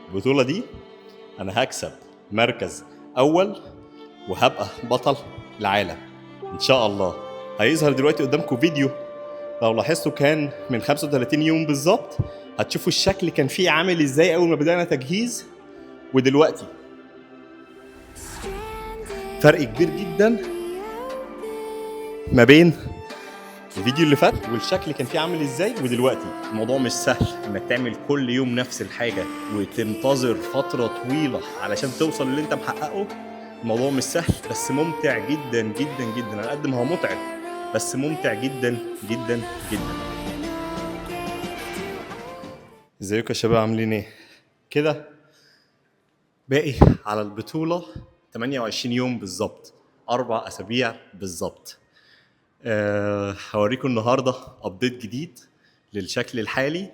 البطولة دي أنا هكسب مركز أول وهبقى بطل العالم إن شاء الله. هيظهر دلوقتي قدامكم فيديو، لو لاحظتوا كان من 35 يوم بالظبط. هتشوفوا الشكل كان فيه عامل إزاي أول ما بدأنا تجهيز ودلوقتي. فرق كبير جدا ما بين الفيديو اللي فات والشكل كان فيه عامل ازاي ودلوقتي. الموضوع مش سهل انك تعمل كل يوم نفس الحاجة وتنتظر فترة طويلة علشان توصل للي انت محققه. الموضوع مش سهل بس ممتع جدا جدا جدا. على قد ما هو متعب بس ممتع جدا جدا جدا. ازيكم يا شباب، عاملين ايه كده؟ باقي على البطولة 28 يوم بالظبط، 4 أسابيع بالظبط. هوريكم النهارده ابديت جديد للشكل الحالي،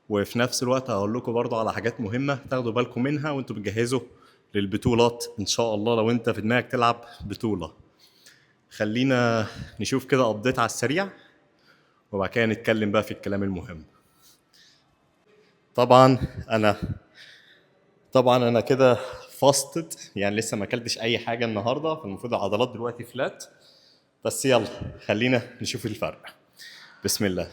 وفي نفس الوقت هقول لكم برضه على حاجات مهمه تاخدوا بالكم منها وانتوا بتجهزوا للبطولات ان شاء الله. لو انت في دماغك تلعب بطوله، خلينا نشوف كده ابديت على السريع وبعد كده نتكلم بقى في الكلام المهم. طبعا انا كده فاستد، يعني لسه ما اكلتش اي حاجه النهارده، فالمفروض العضلات دلوقتي فلات. بس يلا خلينا نشوف الفرق. بسم الله.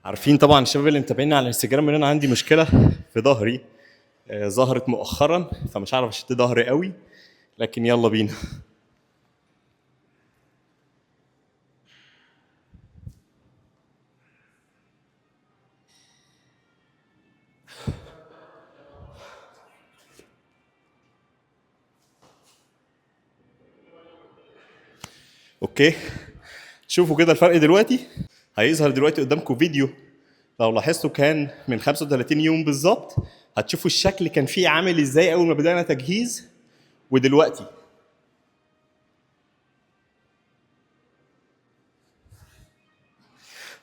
عارفين طبعا الشباب اللي متابعيني على الانستجرام ان انا عندي مشكله في ظهري، ظهرت مؤخرا، فمش عارف اشد ظهري قوي، لكن يلا بينا. اوكي، شوفوا كده الفرق دلوقتي. هيظهر دلوقتي قدامكم فيديو، لو لاحظتوا كان من 35 يوم بالظبط. هتشوفوا الشكل كان فيه عامل ازاي اول ما بدأنا تجهيز ودلوقتي.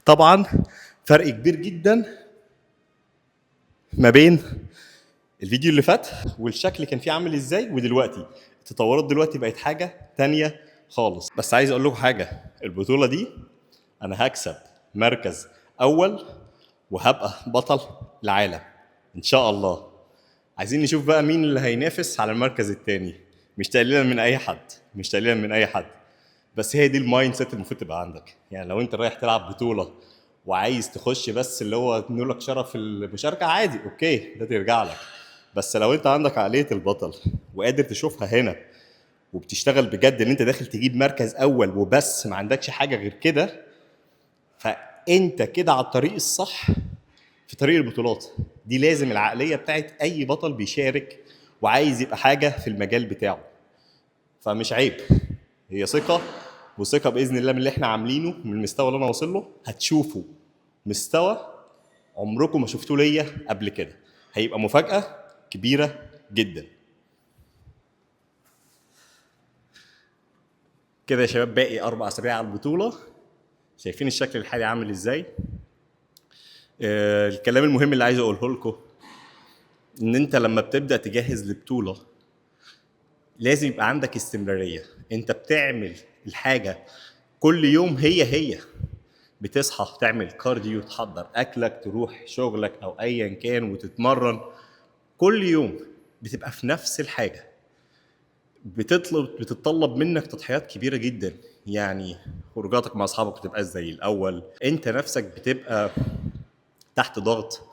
طبعا فرق كبير جدا ما بين الفيديو اللي فات والشكل كان فيه عامل ازاي ودلوقتي. التطورات دلوقتي بقت حاجة تانية خالص. بس عايز اقول لكم حاجة، البطولة دي انا هكسب مركز اول وهبقى بطل العالم ان شاء الله. عايزين نشوف بقى مين اللي هينافس على المركز التاني. مش تقليلا من اي حد، مش تقليلا من اي حد، بس هي دي المايند سيت المفروض تبقى عندك. يعني لو انت رايح تلعب بطولة وعايز تخش بس اللي هو نقول لك شرف المشاركة، عادي، اوكي، ده ترجع لك. بس لو انت عندك عقلية البطل وقادر تشوفها هنا وبتشتغل بجد ان انت داخل تجيب مركز اول وبس، ما عندكش حاجة غير كده، فانت كده على الطريق الصح في طريق البطولات دي. لازم العقليه بتاعت اي بطل بيشارك وعايز يبقى حاجه في المجال بتاعه، فمش عيب. هي ثقه، وثقه باذن الله من اللي احنا عاملينه، من المستوى اللي انا واصل له هتشوفوا مستوى عمركم ما شفتوه ليا قبل كده. هيبقى مفاجاه كبيره جدا. كده يا شباب باقي 4 أسابيع على البطوله. شايفين الشكل الحالي عامل ازاي؟ الكلام المهم اللي عايز اقوله لكم ان انت لما بتبدا تجهز لبطوله لازم يبقى عندك استمراريه. انت بتعمل الحاجه كل يوم، هي بتصحى تعمل كارديو، تحضر اكلك، تروح شغلك او ايا كان وتتمرن كل يوم. بتبقى في نفس الحاجه، بتتطلب منك تضحيات كبيره جدا. يعني خروجاتك مع اصحابك بتبقى زي الاول، انت نفسك بتبقى تحت ضغط.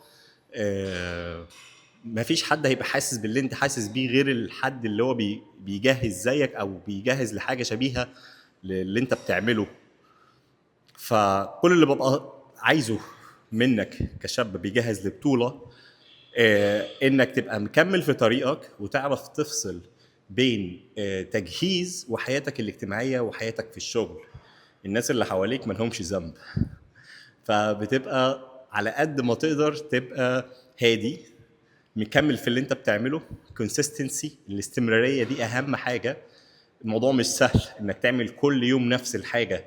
مفيش حد هيبقى حاسس باللي انت حاسس بيه غير الحد اللي هو بيجهز زيك او بيجهز لحاجه شبيهه للي انت بتعمله. فكل اللي ببقى عايزه منك كشاب بيجهز لبطوله، انك تبقى مكمل في طريقك وتعرف تفصل بين تجهيز وحياتك الاجتماعيه وحياتك في الشغل. الناس اللي حواليك ما لهمش ذنب، فبتبقى على قد ما تقدر تبقى هادي، مكمل في اللي انت بتعمله. consistency، الاستمراريه دي اهم حاجه. الموضوع مش سهل انك تعمل كل يوم نفس الحاجه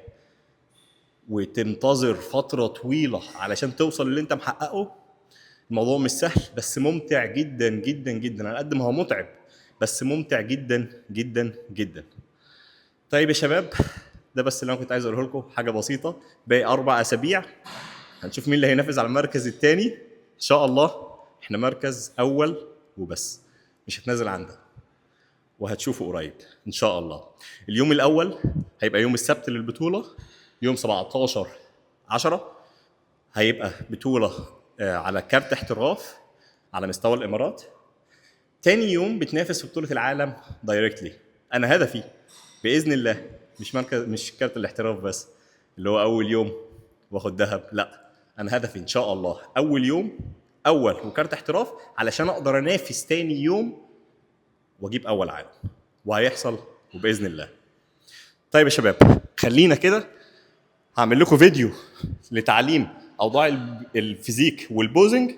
وتنتظر فتره طويله علشان توصل اللي انت محققه، الموضوع مش سهل بس ممتع جدا جدا جدا. على قد ما هو متعب بس ممتع جدا جدا جدا. طيب يا شباب، ده بس اللي انا كنت عايز اقوله لكم، حاجه بسيطه. باقي 4 اسابيع هنشوف مين اللي هينافس على المركز الثاني. ان شاء الله احنا مركز اول وبس، مش هتنازل عن ده، وهتشوفوا قريب ان شاء الله. اليوم الاول هيبقى يوم السبت للبطوله، يوم 17/10. هيبقى بطوله على كارت احتراف على مستوى الامارات. تاني يوم بتنافس في بطوله العالم دايركتلي. انا هدفي باذن الله مش كارت الاحتراف بس اللي هو اول يوم واخد ذهب، لا، انا هدفي ان شاء الله اول يوم اول وكارت احتراف علشان اقدر انافس تاني يوم واجيب اول عالم، وهيحصل وباذن الله. طيب يا شباب، خلينا كده هعمل لكم فيديو لتعليم اوضاع الفيزيك والبوزنج.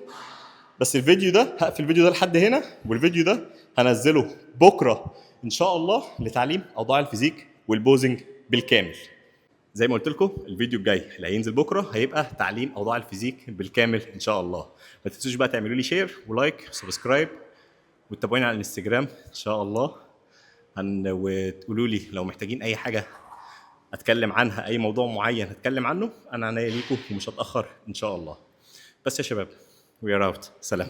بس الفيديو ده هقفل الفيديو ده لحد هنا، والفيديو ده هنزله بكره ان شاء الله لتعليم اوضاع الفيزيك والبوزنج بالكامل. زي ما قلت لكم الفيديو الجاي اللي هينزل بكره هيبقى تعليم اوضاع الفيزيك بالكامل ان شاء الله. ما تنسوش بقى تعملوا لي شير ولايك وسبسكرايب وتتابعوني على الانستجرام ان شاء الله. وتقولوا لي لو محتاجين اي حاجه اتكلم عنها، اي موضوع معين هتكلم عنه، انا عنيا ليكم ومش هتاخر ان شاء الله. بس يا شباب، وي ار اوت، سلام.